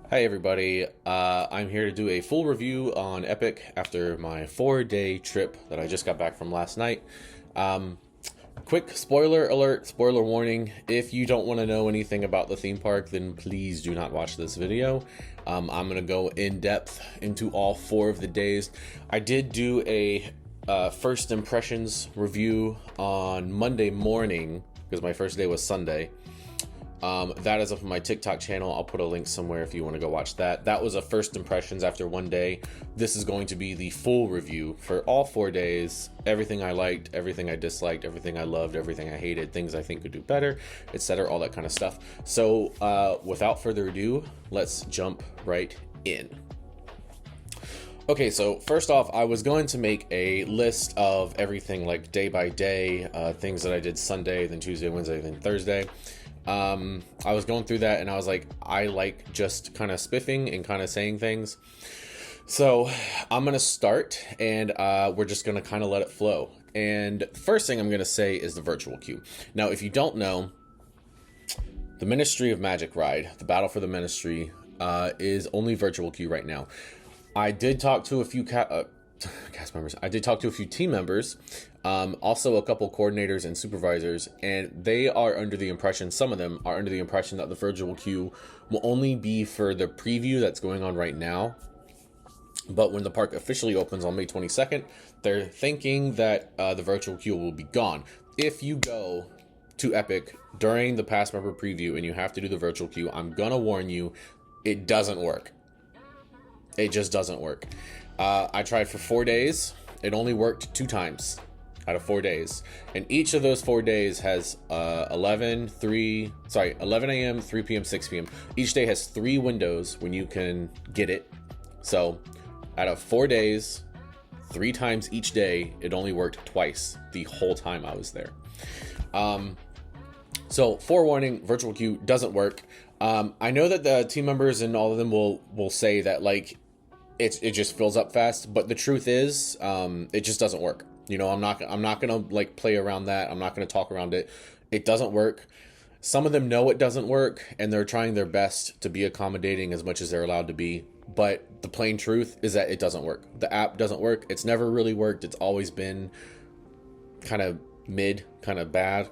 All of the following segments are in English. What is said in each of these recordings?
Hi everybody, I'm here to do a full review on Epic after my 4-day trip that I just got back from last night. Um, Quick spoiler alert, spoiler warning, if you don't want to know anything about the theme park, then please do not watch this video. I'm going to go in depth into all 4 of the days. I did do a first impressions review on Monday morning, because my first day was Sunday. That is up on my TikTok channel. I'll put a link somewhere if you want to go watch that. That was a first impressions after 1 day. This is going to be the full review for all 4 days. Everything I liked, everything I disliked, everything I loved, everything I hated, things I think could do better, etc., all that kind of stuff. So without further ado, let's jump right in. Okay, so first off, I was going to make a list of everything like day by day, things that I did Sunday, then Tuesday, Wednesday, then Thursday. I was going through that and I was like, I like just kind of spiffing and kind of saying things. So I'm going to start and we're just going to kind of let it flow. And the first thing I'm going to say is the virtual queue. Now, if you don't know, the Ministry of Magic ride, the Battle for the Ministry, is only virtual queue right now. I did talk to a few cast members. I did talk to a few team members, also a couple coordinators and supervisors, and they are under the impression, some of them are under the impression that the virtual queue will only be for the preview that's going on right now. But when the park officially opens on May 22nd, they're thinking that the virtual queue will be gone. If you go to Epic during the past member preview and you have to do the virtual queue, I'm gonna warn you, it doesn't work. It just doesn't work. I tried for 4 days. It only worked 2 times out of 4 days. And each of those 4 days has 11 a.m., 3 p.m., 6 p.m. Each day has 3 windows when you can get it. So out of 4 days, 3 times each day, it only worked twice the whole time I was there. So forewarning, virtual queue doesn't work. I know that the team members and all of them will say that like it just fills up fast, but the truth is it just doesn't work. You know, I'm not gonna like play around that. I'm not gonna talk around it. It doesn't work. Some of them know it doesn't work and they're trying their best to be accommodating as much as they're allowed to be, but the plain truth is that it doesn't work. The app doesn't work. It's never really worked. It's always been kind of mid, kind of bad,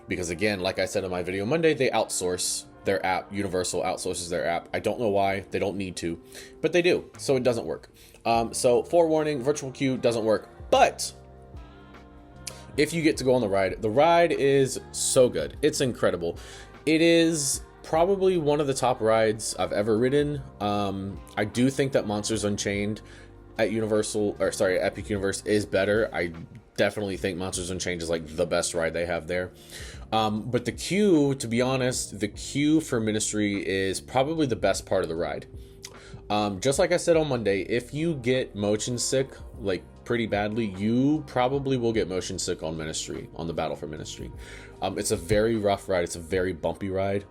because again, like I said in my video Monday, they outsource their app. Universal outsources their app. I don't know why. They don't need to, but they do. So it doesn't work. So forewarning, virtual queue doesn't work. But if you get to go on the ride is so good. It's incredible. It is probably one of the top rides I've ever ridden. I do think that Monsters Unchained at Epic Universe is better. I definitely think Monsters Unchained is like the best ride they have there. But the queue, to be honest, the queue for Ministry is probably the best part of the ride. Just like I said on Monday, if you get motion sick, like pretty badly, you probably will get motion sick on Ministry, on the Battle for Ministry. It's a very rough ride. It's a very bumpy ride.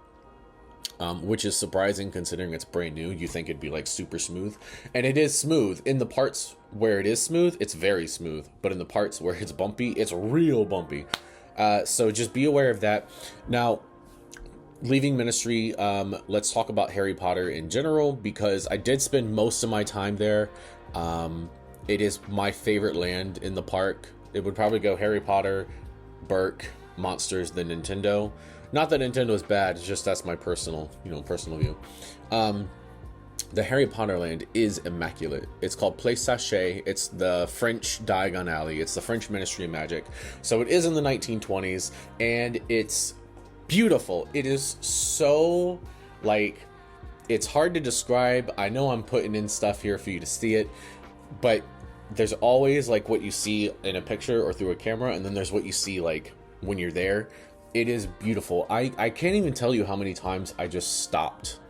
Which is surprising considering it's brand new. You think it'd be like super smooth, and it is smooth. In the parts where it is smooth, it's very smooth, but in the parts where it's bumpy, it's real bumpy. So just be aware of that. Now, leaving Ministry, let's talk about Harry Potter in general, because I did spend most of my time there. It is my favorite land in the park. It would probably go Harry Potter, Burke, Monsters, then Nintendo. Not that Nintendo is bad, it's just that's my personal view. The Harry Potter land is immaculate. It's called Place Sachet. It's the French Diagon Alley. It's the French Ministry of Magic. So it is in the 1920s, and it's beautiful. It is so, like, it's hard to describe. I know I'm putting in stuff here for you to see it, but there's always like what you see in a picture or through a camera, and then there's what you see like when you're there. It is beautiful. I can't even tell you how many times I just stopped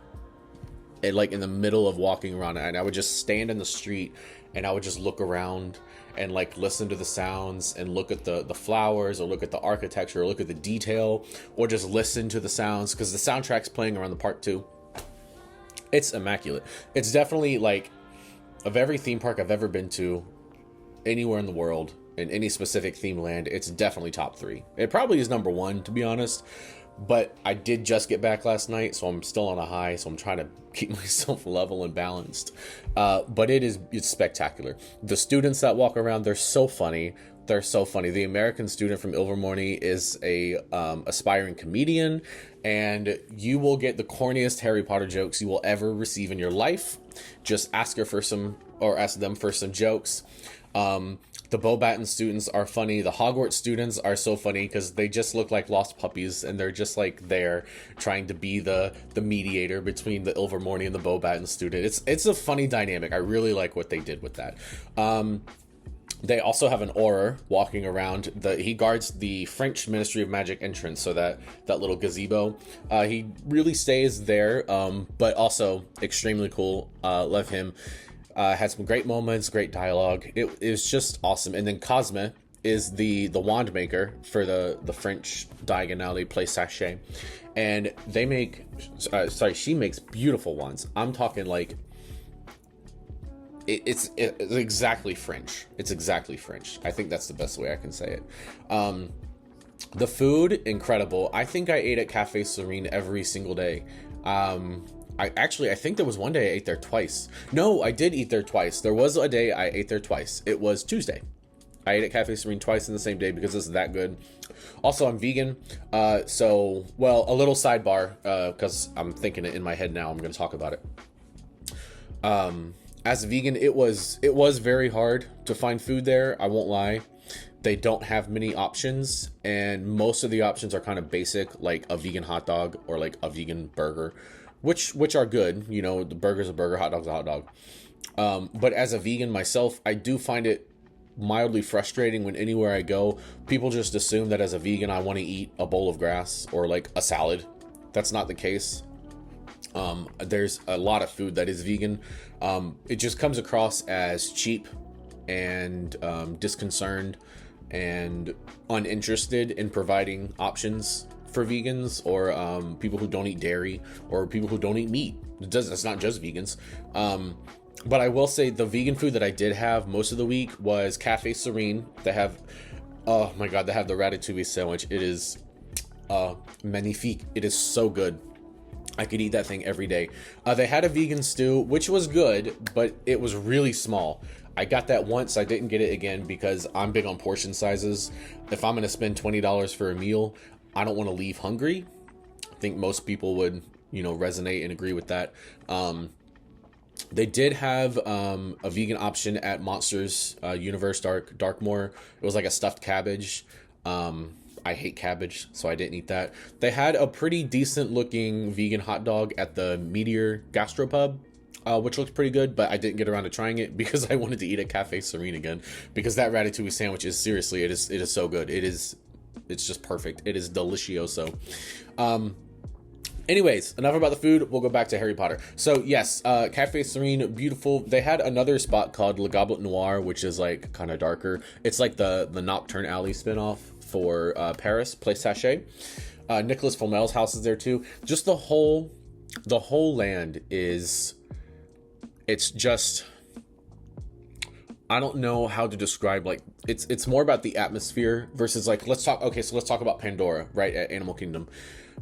like in the middle of walking around, and I would just stand in the street and I would just look around and like listen to the sounds and look at the flowers, or look at the architecture, or look at the detail, or just listen to the sounds, because the soundtrack's playing around the park too. It's immaculate. It's definitely, like, of every theme park I've ever been to anywhere in the world, in any specific theme land, it's definitely top 3. It probably is number 1, to be honest, But I did just get back last night, so I'm still on a high, so I'm trying to keep myself level and balanced. But it's spectacular. The students that walk around, they're so funny. They're so funny. The American student from Ilvermorny is a aspiring comedian, and you will get the corniest Harry Potter jokes you will ever receive in your life. Just ask them for some jokes. The Beauxbaton students are funny. The Hogwarts students are so funny because they just look like lost puppies, and they're just like there trying to be the mediator between the Ilvermorny and the Beauxbaton student. It's a funny dynamic. I really like what they did with that. They also have an Auror walking around. He guards the French Ministry of Magic entrance, so that little gazebo. He really stays there, but also extremely cool. Love him. Had some great moments, great dialogue. It was just awesome. And then Cosme is the wand maker for the French Diagon Alley Play Sachet, and they make she makes beautiful wands. I'm talking like it's exactly French. It's exactly French. I think that's the best way I can say it. The food, incredible. I think I ate at Cafe Serene every single day. I think there was one day I ate there twice. No, I did eat there twice. There was a day I ate there twice. It was Tuesday. I ate at Cafe Serene twice in the same day because it's that good. Also, I'm vegan. A little sidebar, because I'm thinking it in my head now. I'm going to talk about it. As a vegan, it was very hard to find food there. I won't lie. They don't have many options, and most of the options are kind of basic, like a vegan hot dog or like a vegan burger, which are good. You know, the burger's a burger, hot dog's a hot dog. But as a vegan myself, I do find it mildly frustrating when anywhere I go, people just assume that as a vegan, I want to eat a bowl of grass or like a salad. That's not the case. There's a lot of food that is vegan. It just comes across as cheap and disconcerted and uninterested in providing options for vegans or people who don't eat dairy or people who don't eat meat. It's not just vegans. But I will say the vegan food that I did have most of the week was Cafe Serene. They have, oh my God, they have the ratatouille sandwich. It is magnifique. It is so good. I could eat that thing every day. They had a vegan stew, which was good, but it was really small. I got that once. I didn't get it again because I'm big on portion sizes. If I'm going to spend $20 for a meal, I don't want to leave hungry. I think most people would, resonate and agree with that. They did have a vegan option at Monsters Universe Darkmoor. It was like a stuffed cabbage. I hate cabbage, so I didn't eat that. They had a pretty decent looking vegan hot dog at the Meteor Gastropub, which looked pretty good, but I didn't get around to trying it because I wanted to eat at Cafe Serene again, because that ratatouille sandwich is seriously, it is so good. It's just perfect. It is delicioso. Anyways, enough about the food. We'll go back to Harry Potter. So yes, Cafe Serene, beautiful. They had another spot called Le Goblet Noir, which is like kind of darker. It's like the Nocturne Alley spinoff for Paris, Place Sachet. Nicholas Flamel's house is there too. Just the whole land is, it's just, I don't know how to describe, like, it's more about the atmosphere versus like, let's talk about Pandora, right, at Animal Kingdom.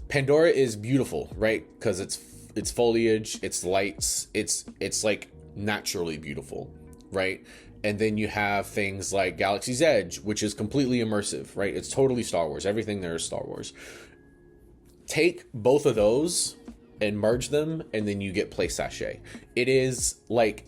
Pandora is beautiful, right? Because it's foliage, it's lights, it's like naturally beautiful, right? And then you have things like Galaxy's Edge, which is completely immersive, right? It's totally Star Wars. Everything there is Star Wars. Take both of those and merge them, and then you get Place Sachet. It is like,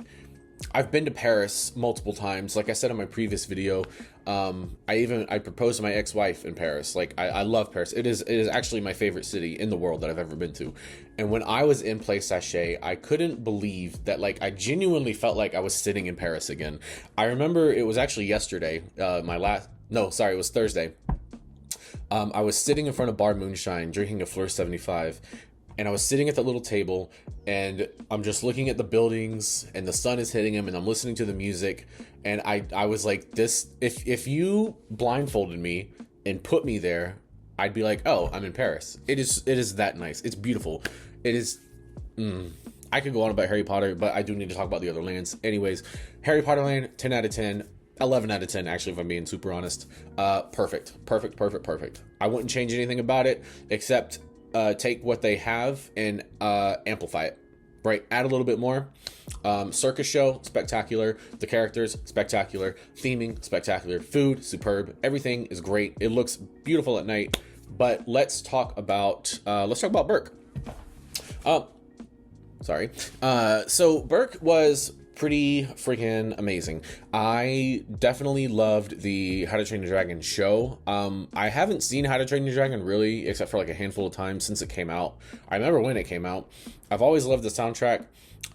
I've been to Paris multiple times. Like I said in my previous video, I proposed to my ex-wife in Paris. Like I love Paris. It is actually my favorite city in the world that I've ever been to. And when I was in Place Sachet, I couldn't believe that, like, I genuinely felt like I was sitting in Paris again. I remember it was actually yesterday, it was Thursday. I was sitting in front of Bar Moonshine drinking a Fleur 75, and I was sitting at that little table, and I'm just looking at the buildings, and the sun is hitting them, and I'm listening to the music, and I was like, this, if you blindfolded me and put me there, I'd be like, oh, I'm in Paris. It is that nice. It's beautiful. It is, I could go on about Harry Potter, but I do need to talk about the other lands. Anyways, Harry Potter Land, 10 out of 10. 11 out of 10, actually, if I'm being super honest. Perfect, perfect, perfect, perfect. I wouldn't change anything about it except take what they have and amplify it, right? Add a little bit more. Circus show, spectacular. The characters, spectacular. Theming, spectacular. Food, superb. Everything is great. It looks beautiful at night. But let's talk about Burke. Sorry. So Burke was pretty freaking amazing. I definitely loved the How to Train Your Dragon show. I haven't seen How to Train Your Dragon really, except for like a handful of times since it came out. I remember when it came out. I've always loved the soundtrack.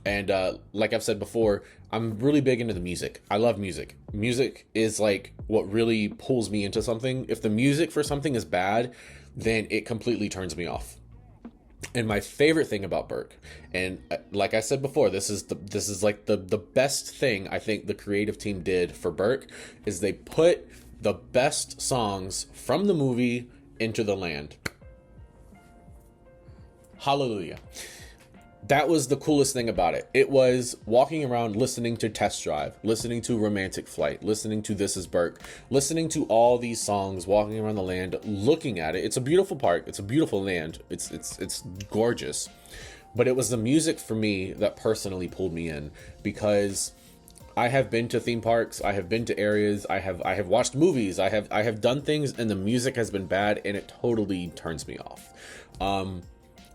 And like I've said before, I'm really big into the music. I love music. Music is like what really pulls me into something. If the music for something is bad, then it completely turns me off. And my favorite thing about Burke, and like I said before, this is like the best thing I think the creative team did for Burke, is they put the best songs from the movie into the land. Hallelujah. That was the coolest thing about it. It was walking around listening to Test Drive, listening to Romantic Flight, listening to This Is Burke, listening to all these songs, walking around the land, looking at it. It's a beautiful park. It's a beautiful land. It's gorgeous. But it was the music for me that personally pulled me in, because I have been to theme parks, I have been to areas, I have watched movies, I have done things, and the music has been bad, and it totally turns me off.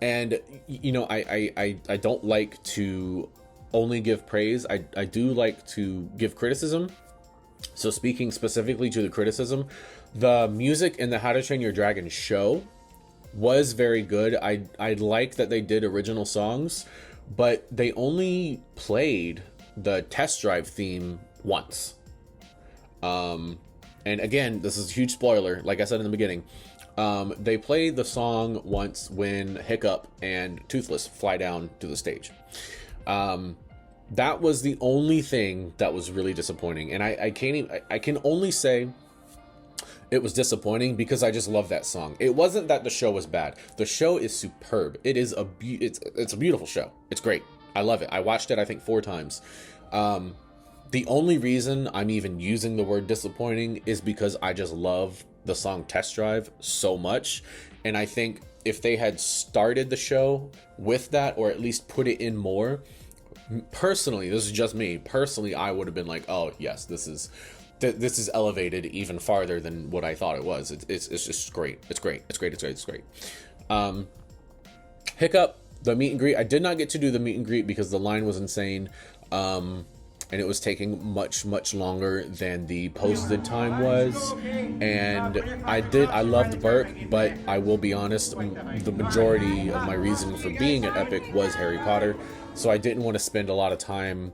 And, you know, I don't like to only give praise. I do like to give criticism. So speaking specifically to the criticism, the music in the How to Train Your Dragon show was very good. I like that they did original songs, but they only played the Test Drive theme once. And again, this is a huge spoiler, like I said in the beginning. They played the song once when Hiccup and Toothless fly down to the stage. That was the only thing that was really disappointing. And I can only say it was disappointing because I just love that song. It wasn't that the show was bad. The show is superb. It is it's a beautiful show. It's great. I love it. I watched it, I think, 4 times. The only reason I'm even using the word disappointing is because I just love the song Test Drive so much. And I think if they had started the show with that, or at least put it in more, personally, this is just me, personally, I would have been like, oh yes, this is elevated even farther than what I thought it was. It's just great. It's great. Hiccup, the meet and greet, I did not get to do the meet and greet because the line was insane. And it was taking much longer than the posted time was. And I loved Burke, but I will be honest, the majority of my reason for being at Epic was Harry Potter. So I didn't want to spend a lot of time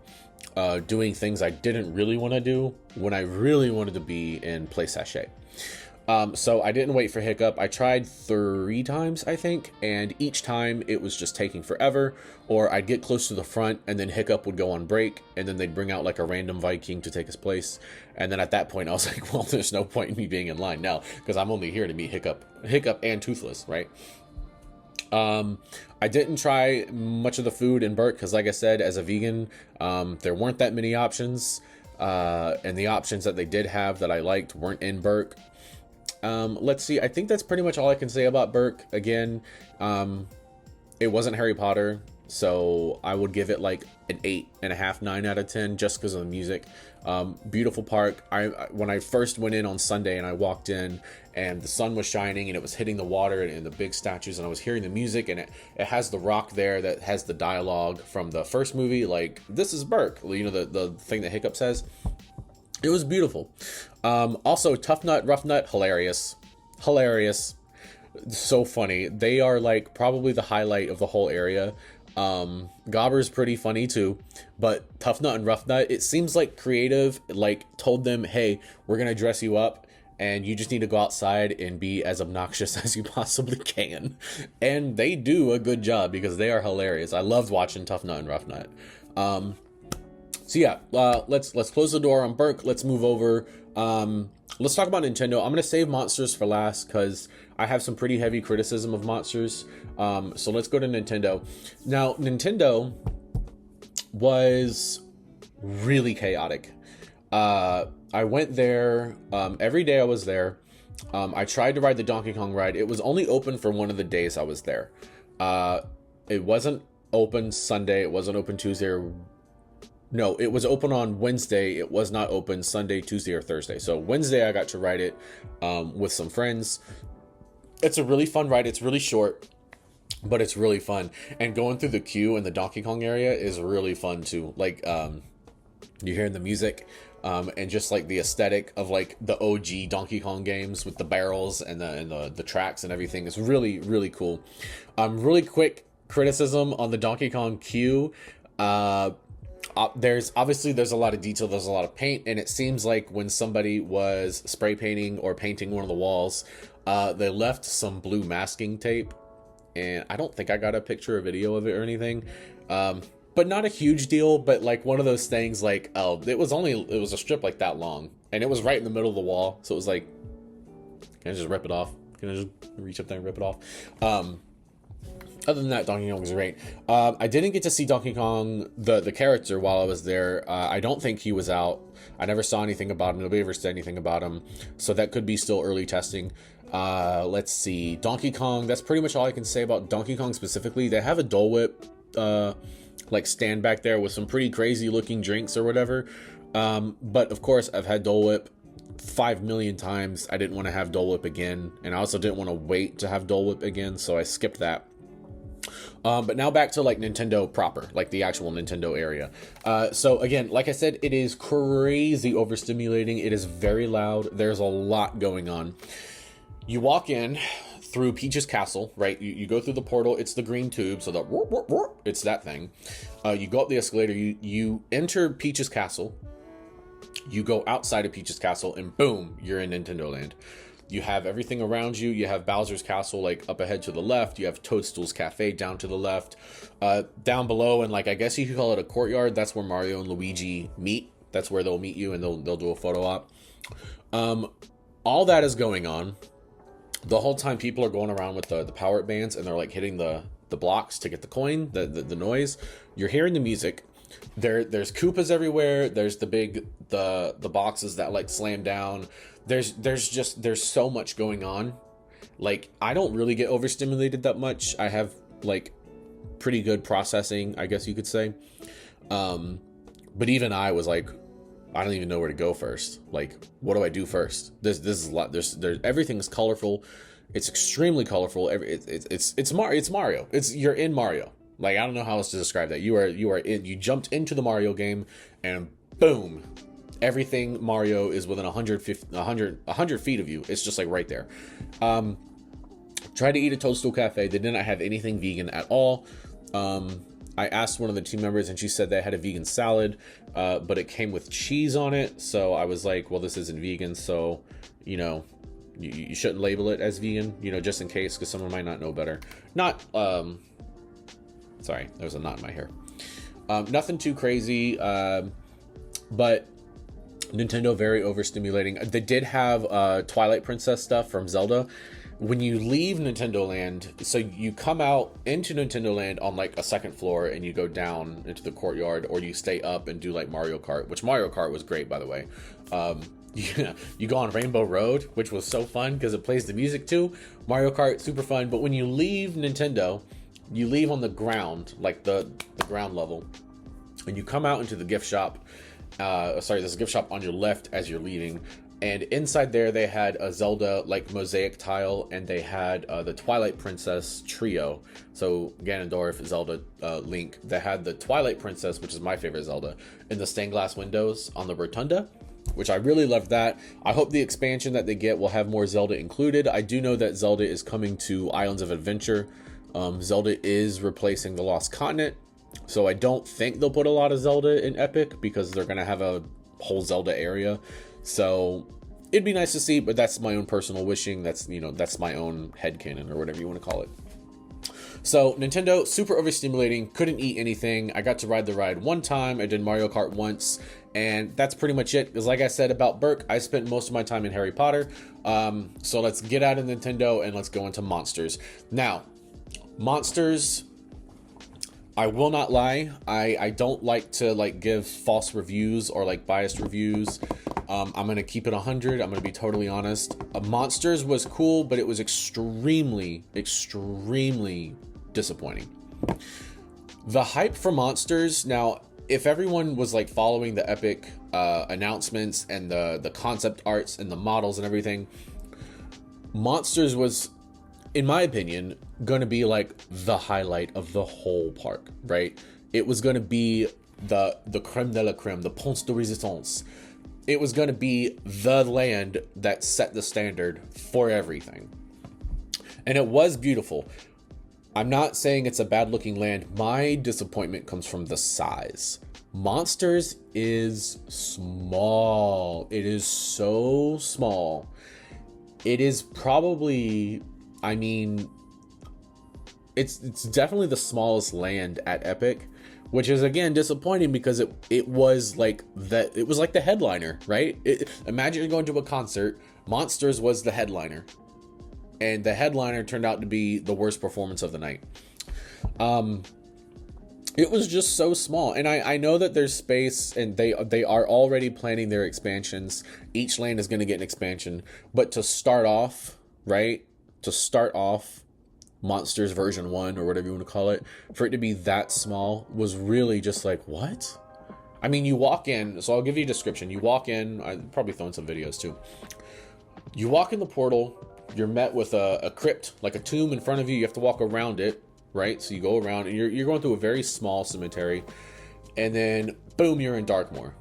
doing things I didn't really want to do when I really wanted to be in Play Sachet. So I didn't wait for Hiccup. I tried 3 times, I think, and each time it was just taking forever, or I'd get close to the front and then Hiccup would go on break, and then they'd bring out like a random Viking to take his place. And then at that point I was like, well, there's no point in me being in line now, because I'm only here to meet Hiccup and Toothless, right? I didn't try much of the food in Burke because, like I said, as a vegan, there weren't that many options, and the options that they did have that I liked weren't in Burke. Let's see. I think that's pretty much all I can say about Burke. Again, it wasn't Harry Potter, so I would give it like an 8.5, 9 out of 10 just because of the music. Beautiful park. When I first went in on Sunday and I walked in and the sun was shining and it was hitting the water and the big statues, and I was hearing the music, and it has the rock there that has the dialogue from the first movie, like, "This is Burke," you know, the thing that Hiccup says. It was beautiful. Also, Tough Nut, Rough Nut, hilarious. So funny. They are like probably the highlight of the whole area. Gobber's pretty funny too, but Tough Nut and Rough Nut, it seems like creative like told them, hey, we're gonna dress you up and you just need to go outside and be as obnoxious as you possibly can. And they do a good job because they are hilarious. I loved watching Tough Nut and Rough Nut. So yeah, let's close the door on Burke. Let's move over. Let's talk about Nintendo. I'm gonna save Monsters for last because I have some pretty heavy criticism of Monsters. So let's go to Nintendo. Now, Nintendo was really chaotic. I went there every day I was there. I tried to ride the Donkey Kong ride. It was only open for one of the days I was there. It wasn't open Sunday. It wasn't open Tuesday or... No, it was open on Wednesday. It was not open Sunday, Tuesday, or Thursday. So Wednesday I got to ride it with some friends. It's a really fun ride. It's really short, but it's really fun. And going through the queue in the Donkey Kong area is really fun too. Like, you're hearing the music, and just like the aesthetic of like the OG Donkey Kong games with the barrels and the tracks and everything is really, really cool. Really quick criticism on the Donkey Kong queue. There's a lot of detail, there's a lot of paint, and it seems like when somebody was spray painting or painting one of the walls, they left some blue masking tape, and I don't think I got a picture or video of it or anything. But not a huge deal, but like one of those things like, oh, it was a strip like that long, and it was right in the middle of the wall, so it was like, can I just rip it off? Can I just reach up there and rip it off? Other than that, Donkey Kong was great. I didn't get to see Donkey Kong, the character, while I was there. I don't think he was out. I never saw anything about him. Nobody ever said anything about him. So that could be still early testing. Let's see. Donkey Kong, that's pretty much all I can say about Donkey Kong specifically. They have a Dole Whip like stand back there with some pretty crazy looking drinks or whatever. But of course, I've had Dole Whip 5 million times. I didn't want to have Dole Whip again. And I also didn't want to wait to have Dole Whip again. So I skipped that. But now back to like Nintendo proper, like the actual Nintendo area. So again, like I said, it is crazy overstimulating. It is very loud. There's a lot going on. You walk in through Peach's Castle, right? You go through the portal. It's the green tube. So it's that thing. You go up the escalator. You enter Peach's Castle. You go outside of Peach's Castle and boom, you're in Nintendo Land. You have everything around you. You have Bowser's Castle, like, up ahead to the left. You have Toadstool's Cafe down to the left. Down below, and, like, I guess you could call it a courtyard. That's where Mario and Luigi meet. That's where they'll meet you, and they'll do a photo op. All that is going on. The whole time, people are going around with the power bands, and they're, like, hitting the blocks to get the coin, the noise. You're hearing the music. There's Koopas everywhere. There's the boxes that, like, slam down. There's so much going on. Like, I don't really get overstimulated that much. I have like pretty good processing, I guess you could say. But even I was like, I don't even know where to go first. Like, what do I do first? This is a lot. There's everything is colorful. It's extremely colorful. It's Mario. You're in Mario. Like, I don't know how else to describe that. You jumped into the Mario game and boom. Everything Mario is within 100 feet of you. It's just like right there. Tried to eat at Toadstool Cafe. They did not have anything vegan at all. I asked one of the team members and she said they had a vegan salad, but it came with cheese on it. So I was like, well, this isn't vegan. So, you know, you shouldn't label it as vegan, you know, just in case, because someone might not know better. Sorry, there was a knot in my hair. Nothing too crazy, but Nintendo very overstimulating. They did have Twilight Princess stuff from Zelda. When you leave Nintendo Land, so you come out into Nintendo Land on like a second floor and you go down into the courtyard, or you stay up and do like Mario Kart, which Mario Kart was great, by the way. You go on Rainbow Road, which was so fun because it plays the music too. Mario Kart, super fun. But when you leave Nintendo, you leave on the ground, like the ground level, and you come out into the gift shop. There's a gift shop on your left as you're leaving, and inside there they had a Zelda like mosaic tile, and they had the Twilight Princess trio. So Ganondorf, Zelda, Link. They had the Twilight Princess, which is my favorite Zelda, in the stained glass windows on the rotunda, which I really loved that. I hope the expansion that they get will have more Zelda included. I do know that Zelda is coming to Islands of Adventure. Zelda is replacing the Lost Continent. So I don't think they'll put a lot of Zelda in Epic because they're going to have a whole Zelda area. So it'd be nice to see, but that's my own personal wishing. That's my own headcanon or whatever you want to call it. So Nintendo, super overstimulating, couldn't eat anything. I got to ride the ride one time. I did Mario Kart once, and that's pretty much it. Because like I said about Burke, I spent most of my time in Harry Potter. So let's get out of Nintendo and let's go into Monsters. Now, Monsters, I will not lie, I don't like to like give false reviews or like biased reviews. I'm gonna keep it 100. I'm gonna be totally honest. Monsters was cool, but it was extremely disappointing. The hype for Monsters, now, if everyone was like following the Epic announcements and the concept arts and the models and everything, Monsters was, in my opinion, going to be like the highlight of the whole park, right? It was going to be the creme de la creme, the ponce de resistance. It was going to be the land that set the standard for everything. And it was beautiful. I'm not saying it's a bad looking land. My disappointment comes from the size. Monsters is small. It is so small. It is probably, I mean, it's definitely the smallest land at Epic, which is again disappointing because it was like the headliner, right? Imagine going to a concert, Monsters was the headliner, and the headliner turned out to be the worst performance of the night. It was just so small, and I know that there's space, and they are already planning their expansions. Each land is going to get an expansion, but to start off, right? To start off Monsters version 1 or whatever you want to call it, for it to be that small was really just like, what? I mean, you walk in, so I'll give you a description. You walk in, I'll probably throw in some videos too. You walk in the portal, you're met with a crypt, like a tomb in front of you. You have to walk around it, right? So you go around, and you're going through a very small cemetery, and then boom, you're in Darkmoor.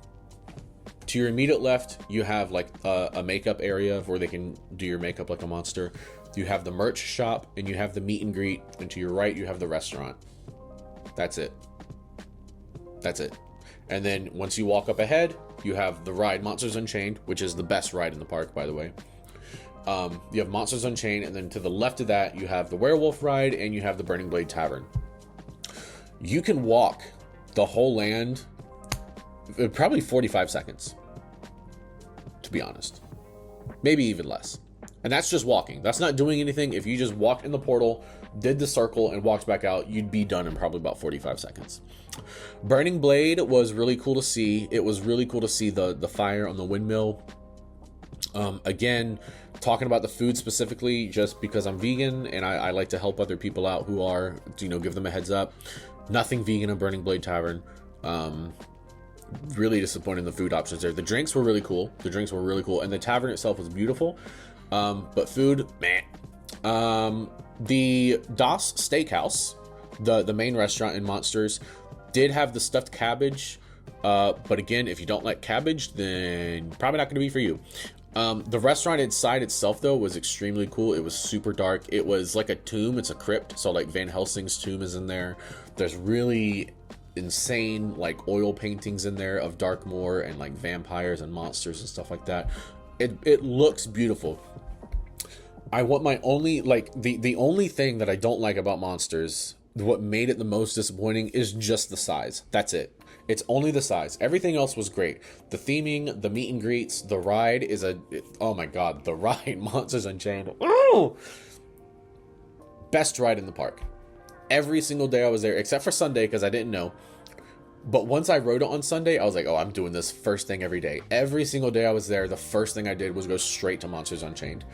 To your immediate left, you have like a makeup area where they can do your makeup like a monster. You have the merch shop, and you have the meet and greet, and to your right, you have the restaurant. That's it. That's it. And then once you walk up ahead, you have the ride Monsters Unchained, which is the best ride in the park, by the way. You have Monsters Unchained, and then to the left of that, you have the Werewolf ride, and you have the Burning Blade Tavern. You can walk the whole land in probably 45 seconds, to be honest. Maybe even less. And that's just walking. That's not doing anything. If you just walked in the portal, did the circle, and walked back out, you'd be done in probably about 45 seconds. Burning Blade was really cool to see. It was really cool to see the fire on the windmill. Again, talking about the food specifically, just because I'm vegan and I like to help other people out who are, give them a heads up. Nothing vegan in Burning Blade Tavern. Really disappointed in the food options there. The drinks were really cool. And the tavern itself was beautiful. But food, meh. The Das Steakhouse, the main restaurant in Monsters, did have the stuffed cabbage. But again, if you don't like cabbage, then probably not going to be for you. The restaurant inside itself, though, was extremely cool. It was super dark. It was like a tomb. It's a crypt. So like Van Helsing's tomb is in there. There's really insane like oil paintings in there of Darkmoor and like vampires and monsters and stuff like that. It looks beautiful. I want my only, like, the only thing that I don't like about Monsters, what made it the most disappointing, is just the size. That's it. It's only the size. Everything else was great. The theming, the meet and greets, the ride is oh my god, the ride, Monsters Unchained. Oh! Best ride in the park. Every single day I was there, except for Sunday, because I didn't know. But once I rode it on Sunday, I was like, oh, I'm doing this first thing every day. Every single day I was there, the first thing I did was go straight to Monsters Unchained.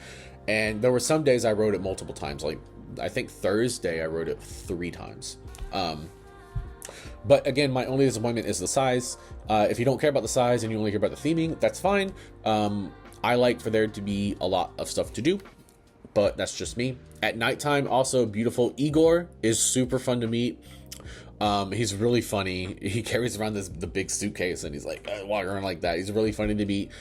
And there were some days I rode it multiple times. Like, I think Thursday I rode it 3 times. But again, my only disappointment is the size. If you don't care about the size and you only care about the theming, that's fine. I like for there to be a lot of stuff to do, but that's just me. At nighttime, also beautiful. Igor is super fun to meet. He's really funny. He carries around the big suitcase and he's like walking around like that. He's really funny to meet.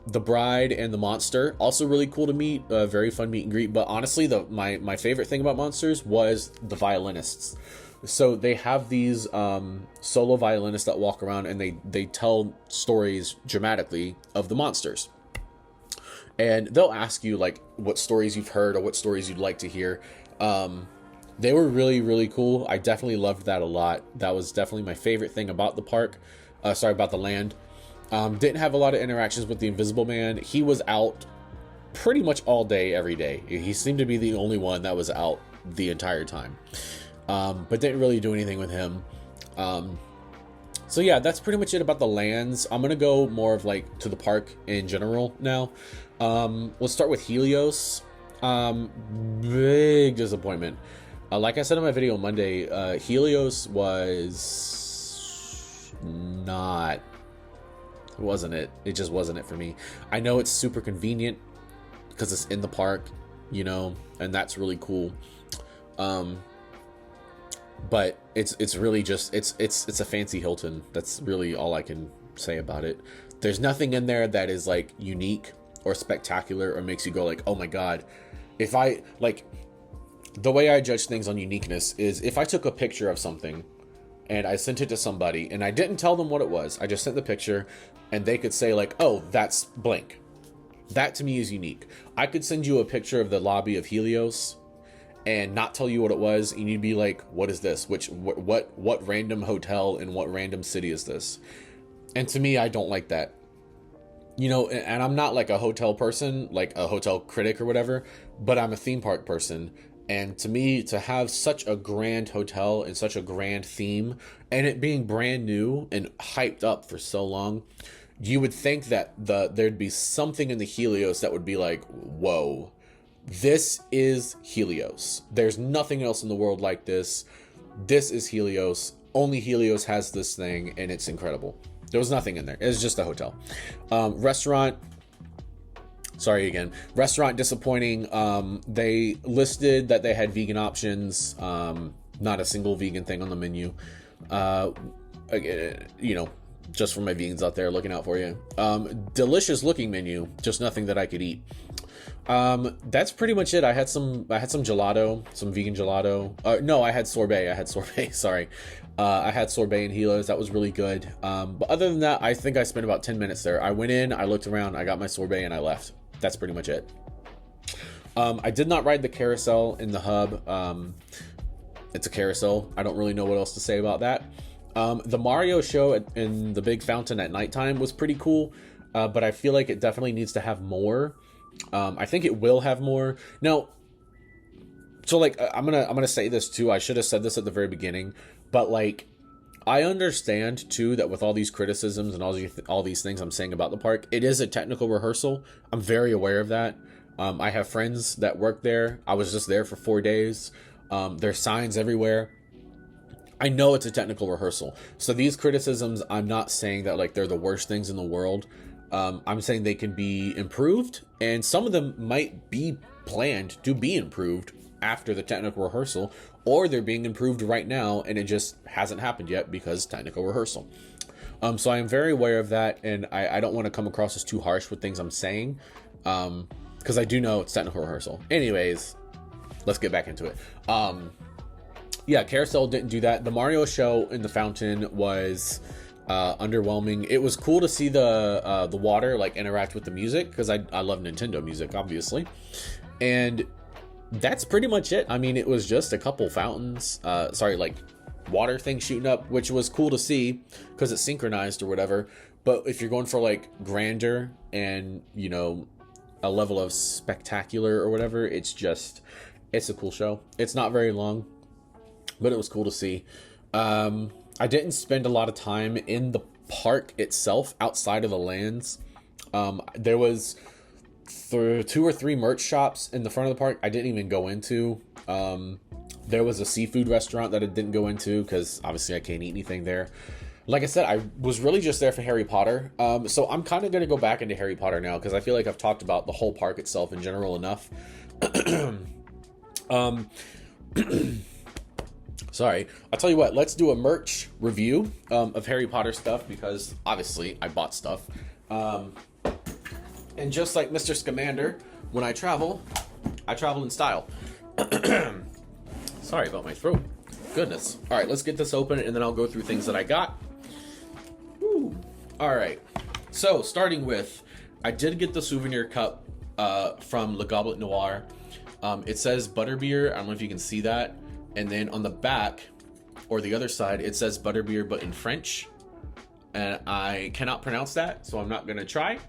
The bride and the monster, also really cool to meet. Very fun meet and greet. But honestly, my favorite thing about Monsters was the violinists. So they have these solo violinists that walk around and they tell stories dramatically of the monsters. And they'll ask you like what stories you've heard or what stories you'd like to hear. They were really, really cool. I definitely loved that a lot. That was definitely my favorite thing about the park. About the land. Didn't have a lot of interactions with the Invisible Man. He was out pretty much all day, every day. He seemed to be the only one that was out the entire time. But didn't really do anything with him. So yeah, that's pretty much it about the lands. I'm gonna go more of like to the park in general now. Let's start with Helios. Big disappointment. Like I said in my video Monday, Helios was not, wasn't it? It just wasn't it for me. I know it's super convenient because it's in the park, you know, and that's really cool. But it's really just it's a fancy Hilton. That's really all I can say about it. There's nothing in there that is like unique or spectacular or makes you go like, oh my god. If I like, the way I judge things on uniqueness is if I took a picture of something and I sent it to somebody and I didn't tell them what it was, I just sent the picture and they could say like, oh, that's blank. That to me is unique. I could send you a picture of the lobby of Helios and not tell you what it was, and you'd be like, what is this? What random hotel in what random city is this? And to me, I don't like that. You know, and I'm not like a hotel person, like a hotel critic or whatever, but I'm a theme park person. And to me, to have such a grand hotel and such a grand theme, and it being brand new and hyped up for so long, you would think that there'd be something in the Helios that would be like, whoa, this is Helios. There's nothing else in the world like this. This is Helios. Only Helios has this thing, and it's incredible. There was nothing in there. It was just a hotel. Restaurant. Sorry again. Restaurant disappointing. They listed that they had vegan options. Not a single vegan thing on the menu. You know, just for my vegans out there looking out for you. Delicious looking menu. Just nothing that I could eat. That's pretty much it. I had some gelato, some vegan gelato. No, I had sorbet. Sorry. I had sorbet in Helios. That was really good. But other than that, I think I spent about 10 minutes there. I went in, I looked around, I got my sorbet, and I left. That's pretty much it. I did not ride the carousel in the hub. It's a carousel. I don't really know what else to say about that. The Mario show in the big fountain at nighttime was pretty cool. But I feel like it definitely needs to have more. I think it will have more. Now, so like, I'm gonna say this too. I should have said this at the very beginning, but like, I understand too that with all these criticisms and all these things I'm saying about the park, it is a technical rehearsal. I'm very aware of that. I have friends that work there. I was just there for 4 days. There's signs everywhere. I know it's a technical rehearsal. So these criticisms, I'm not saying that like they're the worst things in the world. I'm saying they can be improved, and some of them might be planned to be improved after the technical rehearsal, or they're being improved right now and it just hasn't happened yet because technical rehearsal. So I am very aware of that, and I don't want to come across as too harsh with things I'm saying, because I do know it's technical rehearsal. Anyways, let's get back into it. Yeah, Carousel didn't do that. The Mario show in the fountain was underwhelming. It was cool to see the water like interact with the music, because I love Nintendo music, obviously, and that's pretty much it. I mean, it was just a couple fountains, like water things shooting up, which was cool to see because it's synchronized or whatever. But if you're going for like grandeur and, you know, a level of spectacular or whatever, it's a cool show. It's not very long, but it was cool to see. I didn't spend a lot of time in the park itself outside of the lands. There was 2 or 3 merch shops in the front of the park I didn't even go into. There was a seafood restaurant that I didn't go into because obviously I can't eat anything there. Like I said, I was really just there for Harry Potter. So I'm kind of going to go back into Harry Potter now because I feel like I've talked about the whole park itself in general enough. Sorry. I'll tell you what, let's do a merch review of Harry Potter stuff because obviously I bought stuff. And just like Mr. Scamander, when I travel in style. Sorry about my throat. Goodness. All right, let's get this open and then I'll go through things that I got. Woo. All right. So starting with, I did get the souvenir cup from Le Goblet Noir. It says butterbeer. I don't know if you can see that. And then on the back or the other side, it says butterbeer, but in French. And I cannot pronounce that, so I'm not going to try.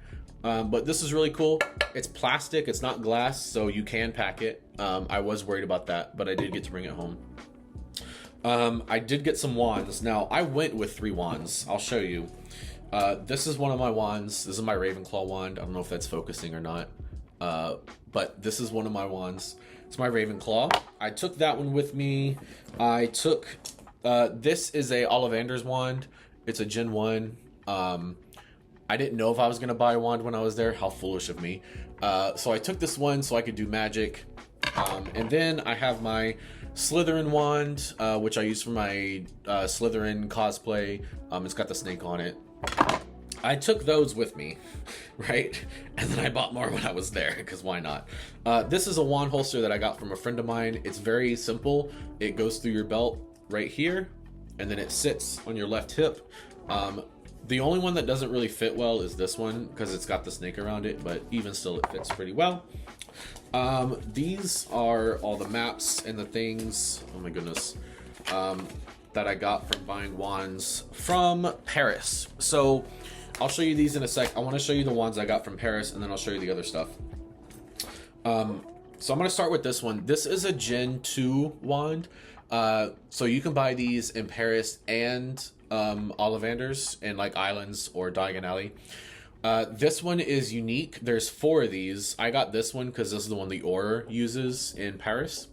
But this is really cool. It's plastic, it's not glass, so you can pack it. I was worried about that, but I did get to bring it home. I did get some wands. Now, I went with 3 wands. I'll show you. This is one of my wands. This is my Ravenclaw wand. I don't know if that's focusing or not. But this is one of my wands. It's my Ravenclaw. I took that one with me. I took... this is a Ollivander's wand. It's a Gen 1. I didn't know if I was going to buy a wand when I was there. How foolish of me. So I took this one so I could do magic. And then I have my Slytherin wand, which I use for my Slytherin cosplay. It's got the snake on it. I took those with me, right? And then I bought more when I was there, because why not? This is a wand holster that I got from a friend of mine. It's very simple. It goes through your belt right here, and then it sits on your left hip. The only one that doesn't really fit well is this one, because it's got the snake around it, but even still it fits pretty well. These are all the maps and the things, oh my goodness, that I got from buying wands from Paris. So I'll show you these in a sec. I want to show you the wands I got from Paris, and then I'll show you the other stuff. So I'm going to start with this one. This is a Gen 2 wand. So you can buy these in Paris and Ollivander's in like Islands or Diagon Alley. This one is unique. There's 4 of these. I got this one because this is the one the Auror uses in Paris.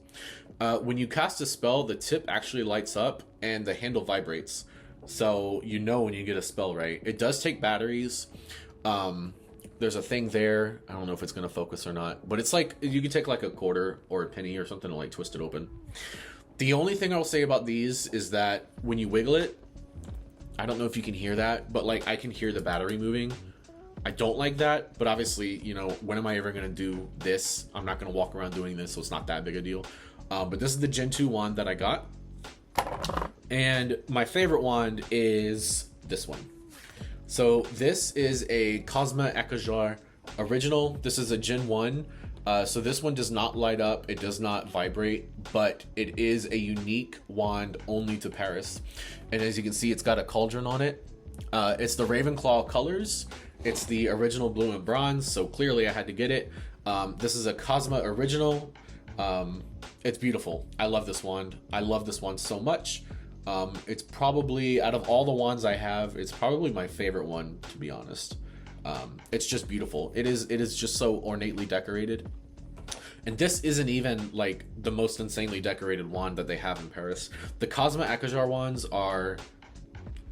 When you cast a spell, the tip actually lights up and the handle vibrates. So you know when you get a spell right. It does take batteries. There's a thing there. I don't know if it's going to focus or not. But it's like, you can take like a quarter or a penny or something and like twist it open. The only thing I'll say about these is that when you wiggle it, I don't know if you can hear that, but like I can hear the battery moving. I don't like that, but obviously, you know, when am I ever going to do this? I'm not going to walk around doing this, so it's not that big a deal. But this is the Gen 2 wand that I got. And my favorite wand is this one. So this is a Cosma Akajar original. This is a Gen 1. So this one does not light up. It does not vibrate, but it is a unique wand only to Paris. And as you can see, it's got a cauldron on it. It's the Ravenclaw colors. It's the original blue and bronze, so clearly I had to get it. This is a Cosma original. It's beautiful. I love this wand. I love this wand so much. It's probably, out of all the wands I have, it's probably my favorite one, to be honest. It's just beautiful. It is just so ornately decorated. And this isn't even like the most insanely decorated wand that they have in Paris. The Cosma Akajar wands are...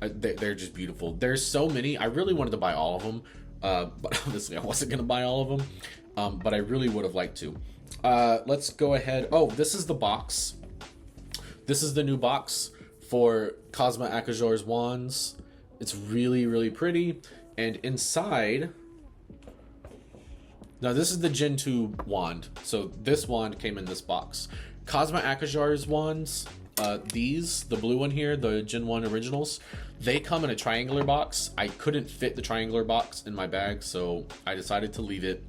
they're just beautiful. There's so many. I really wanted to buy all of them, but obviously I wasn't gonna buy all of them, but I really would have liked to. Let's go ahead. Oh, this is the box. This is the new box for Cosma Akajar's wands. It's really, really pretty. And inside, now this is the Gen 2 wand. So this wand came in this box. Cosma Akajar's wands, these, the blue one here, the Gen 1 originals, they come in a triangular box. I couldn't fit the triangular box in my bag, so I decided to leave it.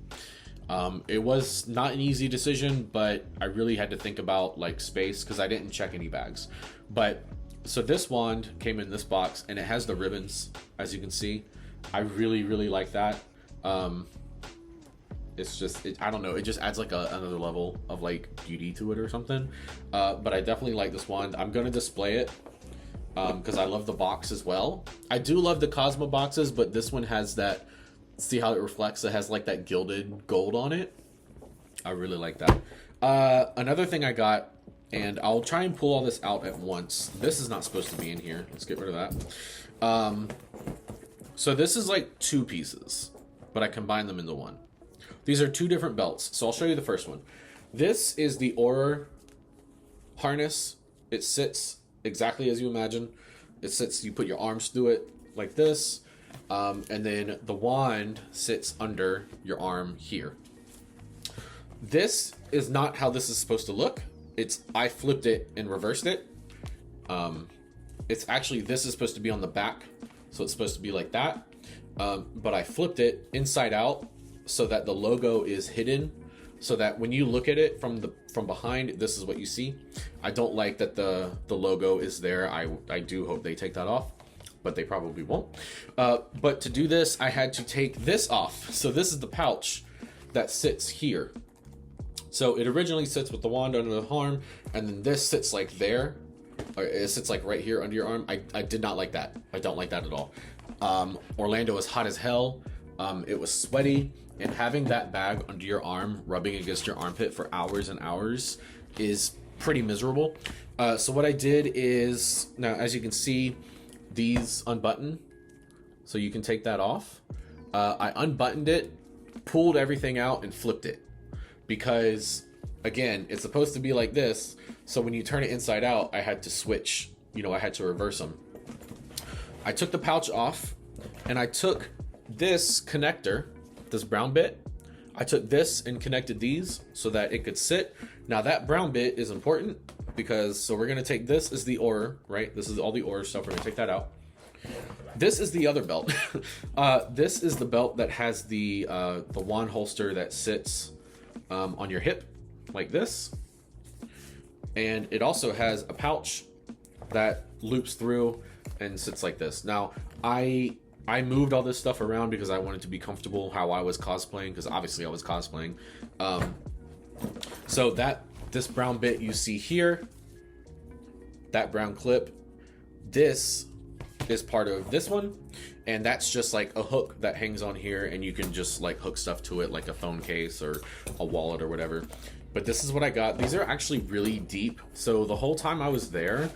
It was not an easy decision, but I really had to think about like space because I didn't check any bags. But so this wand came in this box and it has the ribbons, as you can see. I really, really like that. It's just, I don't know, it just adds like another level of like beauty to it or something. But I definitely like this wand. I'm gonna display it because I love the box as well. I do love the Cosmo boxes, but this one has that, see how it reflects? It has like that gilded gold on it. I really like that. Another thing I got, and I'll try and pull all this out at once. This is not supposed to be in here. Let's get rid of that. So this is like 2 pieces, but I combined them into one. These are 2 different belts. So I'll show you the first one. This is the Auror harness. It sits exactly as you imagine. It sits, you put your arms through it like this. And then the wand sits under your arm here. This is not how this is supposed to look. I flipped it and reversed it. It's actually, this is supposed to be on the back. So it's supposed to be like that. But I flipped it inside out so that the logo is hidden, so that when you look at it from behind, this is what you see. I don't like that the logo is there. I do hope they take that off, but they probably won't. But to do this, I had to take this off. So this is the pouch that sits here. So it originally sits with the wand under the arm, and then this sits like there. or it sits like right here under your arm. I did not like that. I don't like that at all. Orlando was hot as hell. It was sweaty, and having that bag under your arm, rubbing against your armpit for hours and hours is pretty miserable. So what I did is, now as you can see, these unbutton, so you can take that off. I unbuttoned it, pulled everything out, and flipped it, because again, it's supposed to be like this. So when you turn it inside out, I had to switch, I had to reverse them. I took the pouch off, and I took this connector, this brown bit, I took this and connected these so that it could sit. Now that brown bit is important because, so we're gonna take this as the oar, right? This is all the oar stuff, we're gonna take that out. This is the other belt. This is the belt that has the wand holster that sits on your hip like this. And it also has a pouch that loops through and sits like this. Now, I moved all this stuff around because I wanted to be comfortable how I was cosplaying, because obviously I was cosplaying. So this brown bit you see here, that brown clip, this is part of this one, and that's just like a hook that hangs on here, and you can just like hook stuff to it like a phone case or a wallet or whatever. But this is what I got. These are actually really deep. So the whole time I was there,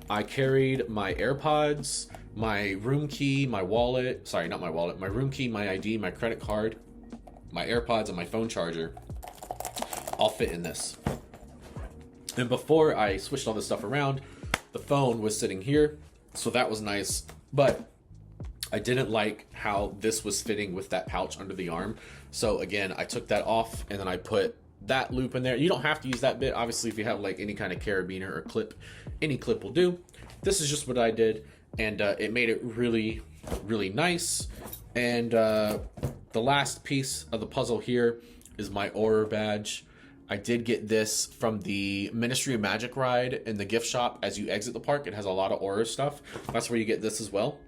I carried my AirPods, my room key, my wallet, sorry, not my wallet, my room key, my ID, my credit card, my AirPods, and my phone charger all fit in this. And before I switched all this stuff around, the phone was sitting here, so that was nice. But I didn't like how this was fitting with that pouch under the arm. So again, I took that off, and then I put that loop in there. You don't have to use that bit, obviously. If you have like any kind of carabiner or clip, any clip will do. This is just what I did, and it made it really, really nice. And the last piece of the puzzle here is my Aura badge. I did get this from the Ministry of Magic ride in the gift shop. As you exit the park, it has a lot of Aura stuff. That's where you get this as well.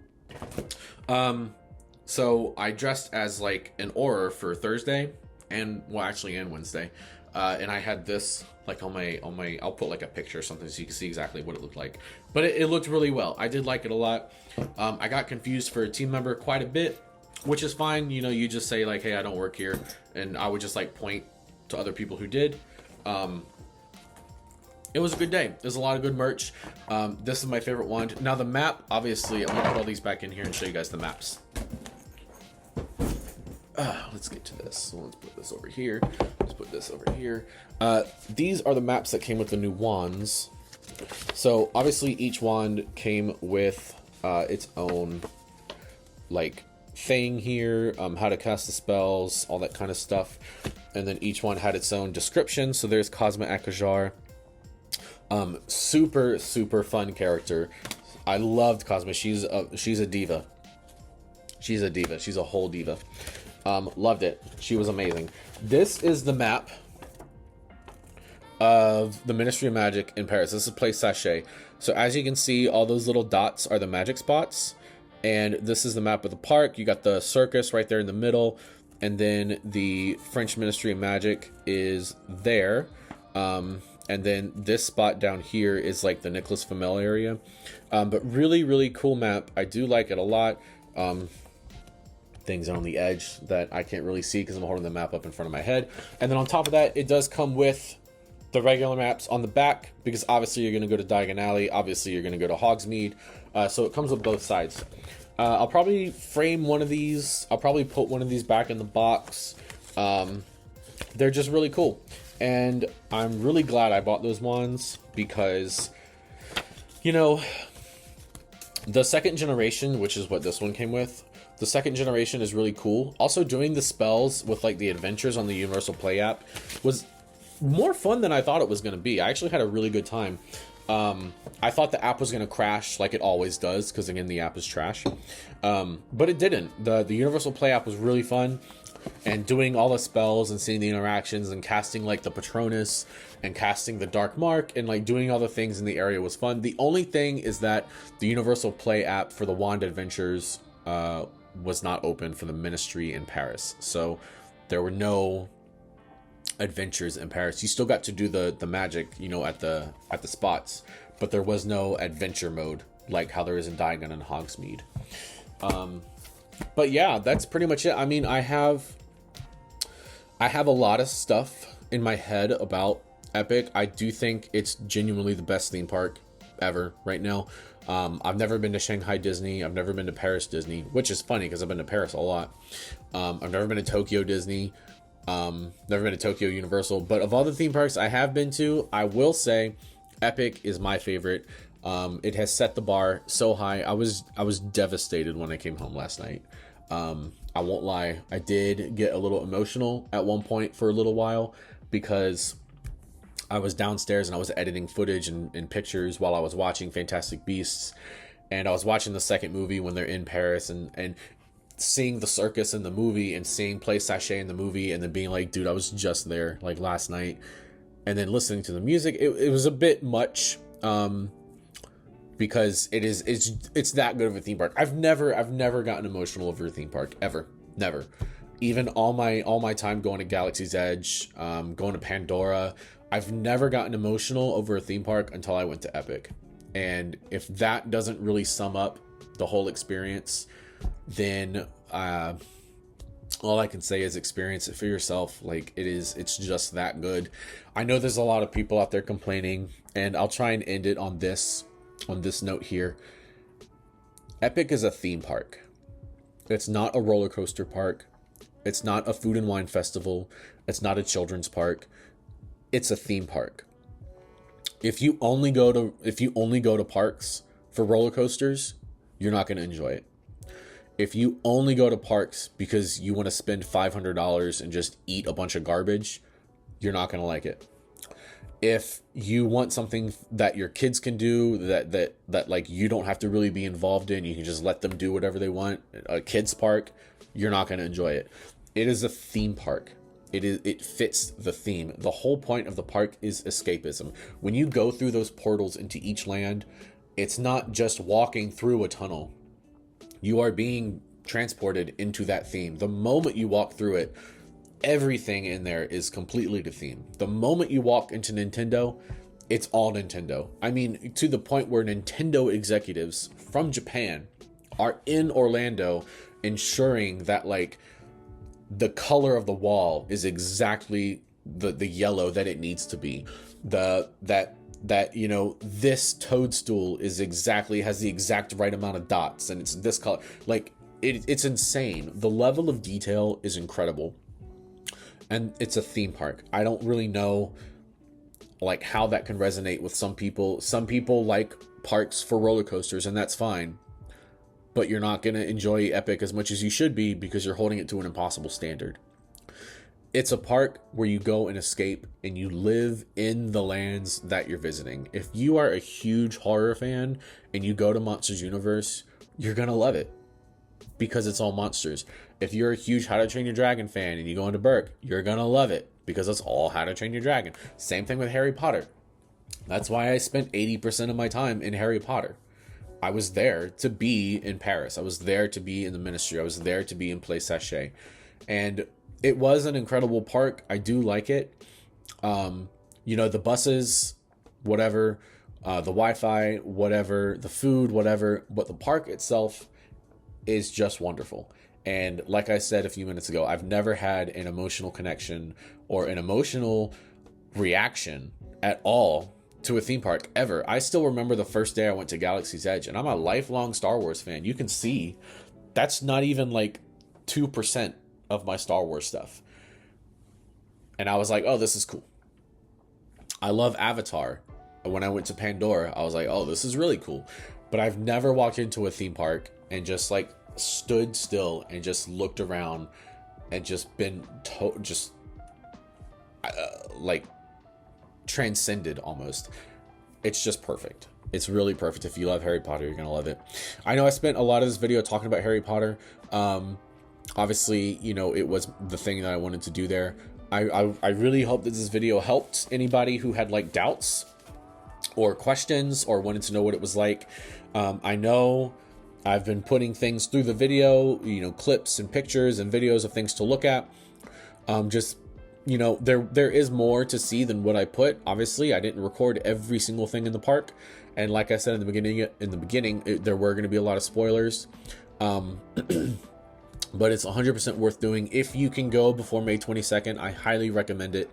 So I dressed as like an Aura for Thursday, and Wednesday, and I had this like on my I'll put like a picture or something so you can see exactly what it looked like. But it looked really well. I did like it a lot. I got confused for a team member quite a bit, which is fine. You just say like, hey, I don't work here, and I would just like point to other people who did. It was a good day. There's a lot of good merch. This is my favorite wand. Now the map, obviously, I'm gonna put all these back in here and show you guys the maps. Let's get to this. So let's put this over here. Let's put this over here. These are the maps that came with the new wands. So obviously each wand came with its own like thing here, how to cast the spells, all that kind of stuff. And then each one had its own description. So there's Cosma Akajar. Super, super fun character. I loved Cosma. She's a diva. She's a diva. She's a whole diva. Loved it. She was amazing. This is the map of the Ministry of Magic in Paris. This is Place Sachet. So as you can see, all those little dots are the magic spots. And this is the map of the park. You got the circus right there in the middle. And then the French Ministry of Magic is there. And then this spot down here is like the Nicolas Flamel area. But really, really cool map. I do like it a lot. Things on the edge that I can't really see because I'm holding the map up in front of my head. And then on top of that, it does come with the regular maps on the back, because obviously you're going to go to Diagon Alley, obviously you're going to go to Hogsmeade, so it comes with both sides. I'll probably frame one of these. I'll probably put one of these back in the box. They're just really cool, and I'm really glad I bought those ones, because the second generation, which is what this one came with, the second generation is really cool. Also, doing the spells with like the adventures on the Universal Play app was more fun than I thought it was going to be. I actually had a really good time. I thought the app was going to crash like it always does, because again, the app is trash. But it didn't. The Universal Play app was really fun, and doing all the spells and seeing the interactions and casting like the Patronus and casting the Dark Mark and like doing all the things in the area was fun. The only thing is that the Universal Play app for the Wand Adventures was not open for the Ministry in Paris, so there were no adventures in Paris. You still got to do the magic, at the spots, but there was no adventure mode like how there is in Diagon and Hogsmeade. But yeah, that's pretty much it. I mean, I have a lot of stuff in my head about Epic. I do think it's genuinely the best theme park ever right now. I've never been to Shanghai Disney. I've never been to Paris Disney, which is funny because I've been to Paris a lot. I've never been to Tokyo Disney. Never been to Tokyo Universal. But of all the theme parks I have been to, I will say Epic is my favorite. It has set the bar so high. I was devastated when I came home last night. I won't lie. I did get a little emotional at one point for a little while because I was downstairs and I was editing footage and pictures while I was watching Fantastic Beasts, and I was watching the second movie when they're in Paris and seeing the circus in the movie and seeing Place Sachet in the movie and then being like, dude, I was just there like last night, and then listening to the music. It was a bit much, because it's that good of a theme park. I've never gotten emotional over a theme park ever. Never. Even all my time going to Galaxy's Edge, going to Pandora, I've never gotten emotional over a theme park until I went to Epic. And if that doesn't really sum up the whole experience, then all I can say is experience it for yourself. Like, it's just that good. I know there's a lot of people out there complaining, and I'll try and end it on this note here. Epic is a theme park. It's not a roller coaster park. It's not a food and wine festival. It's not a children's park. It's a theme park. If you only go to parks for roller coasters, you're not going to enjoy it. If you only go to parks because you want to spend $500 and just eat a bunch of garbage, you're not going to like it. If you want something that your kids can do, that like you don't have to really be involved in, you can just let them do whatever they want, a kids park, you're not going to enjoy it. It is a theme park. It fits the theme. The whole point of the park is escapism. When you go through those portals into each land, it's not just walking through a tunnel. You are being transported into that theme. The moment you walk through it, everything in there is completely the theme. The moment you walk into Nintendo, it's all Nintendo. I mean, to the point where Nintendo executives from Japan are in Orlando ensuring that like the color of the wall is exactly the yellow that it needs to be. That you know, this toadstool has the exact right amount of dots and it's this color. Like it's insane. The level of detail is incredible. And it's a theme park. I don't really know like how that can resonate with some people. Some people like parks for roller coasters, and that's fine. But you're not going to enjoy Epic as much as you should be because you're holding it to an impossible standard. It's a park where you go and escape and you live in the lands that you're visiting. If you are a huge horror fan and you go to Monsters Universe, you're going to love it because it's all monsters. If you're a huge How to Train Your Dragon fan and you go into Berk, you're going to love it because it's all How to Train Your Dragon. Same thing with Harry Potter. That's why I spent 80% of my time in Harry Potter. I was there to be in Paris. I was there to be in the Ministry. I was there to be in Place Sachet. And it was an incredible park. I do like it. You know, the buses, whatever, the Wi-Fi, whatever, the food, whatever. But the park itself is just wonderful. And like I said a few minutes ago, I've never had an emotional connection or an emotional reaction at all to a theme park ever. I still remember the first day I went to Galaxy's Edge, and I'm a lifelong Star Wars fan. You can see that's not even like 2% of my Star Wars stuff. And I was like, oh, this is cool. I love Avatar. When I went to Pandora, I was like, oh, this is really cool. But I've never walked into a theme park and just like stood still and just looked around and just been like transcended almost. It's just perfect. It's really perfect. If you love Harry Potter, you're gonna love it. I know I spent a lot of this video talking about Harry Potter. Obviously, you know, it was the thing that I wanted to do there. I really hope that this video helped anybody who had like doubts or questions or wanted to know what it was like. I know I've been putting things through the video, you know, clips and pictures and videos of things to look at. Just you know, there is more to see than what I put. Obviously, I didn't record every single thing in the park, and like I said in the beginning, there were going to be a lot of spoilers. But it's 100% worth doing if you can go before May 22nd. I highly recommend it.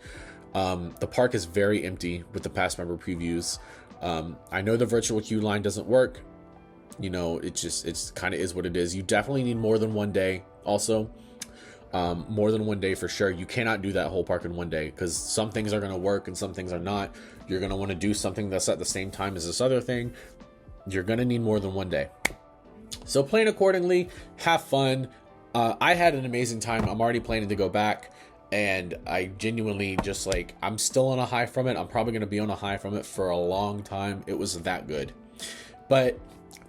The park is very empty with the past member previews. I know the virtual queue line doesn't work. You know, it's kind of is what it is. You definitely need more than one day. Also, more than one day for sure. You cannot do that whole park in one day because some things are going to work and some things are not. You're going to want to do something that's at the same time as this other thing. You're going to need more than one day. So plan accordingly. Have fun. I had an amazing time. I'm already planning to go back, and I genuinely just like, I'm still on a high from it. I'm probably going to be on a high from it for a long time. It was that good. But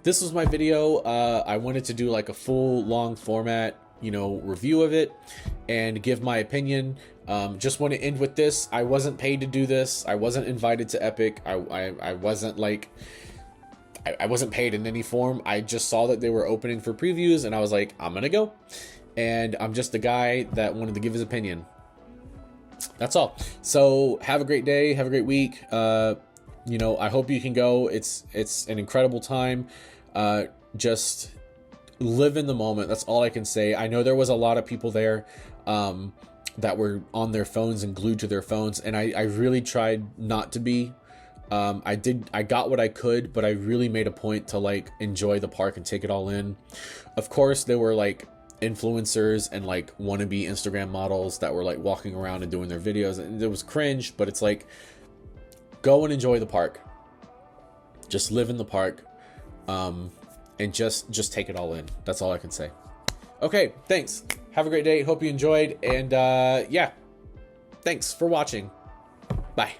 this was my video. I wanted to do like a full long format, you know, review of it and give my opinion. Just want to end with this. I wasn't paid to do this. I wasn't invited to Epic. I wasn't like, I wasn't paid in any form. I just saw that they were opening for previews and I was like, I'm gonna go. And I'm just a guy that wanted to give his opinion. That's all. So have a great day. Have a great week. You know, I hope you can go. It's an incredible time. Just live in the moment. That's all I can say. I know there was a lot of people there that were on their phones and glued to their phones. And I really tried not to be. I got what I could, but I really made a point to like enjoy the park and take it all in. Of course, there were like influencers and like wannabe Instagram models that were like walking around and doing their videos, and it was cringe, but it's like, go and enjoy the park. Just live in the park, and just take it all in. That's all I can say. Okay, thanks. Have a great day. Hope you enjoyed, and yeah, thanks for watching. Bye.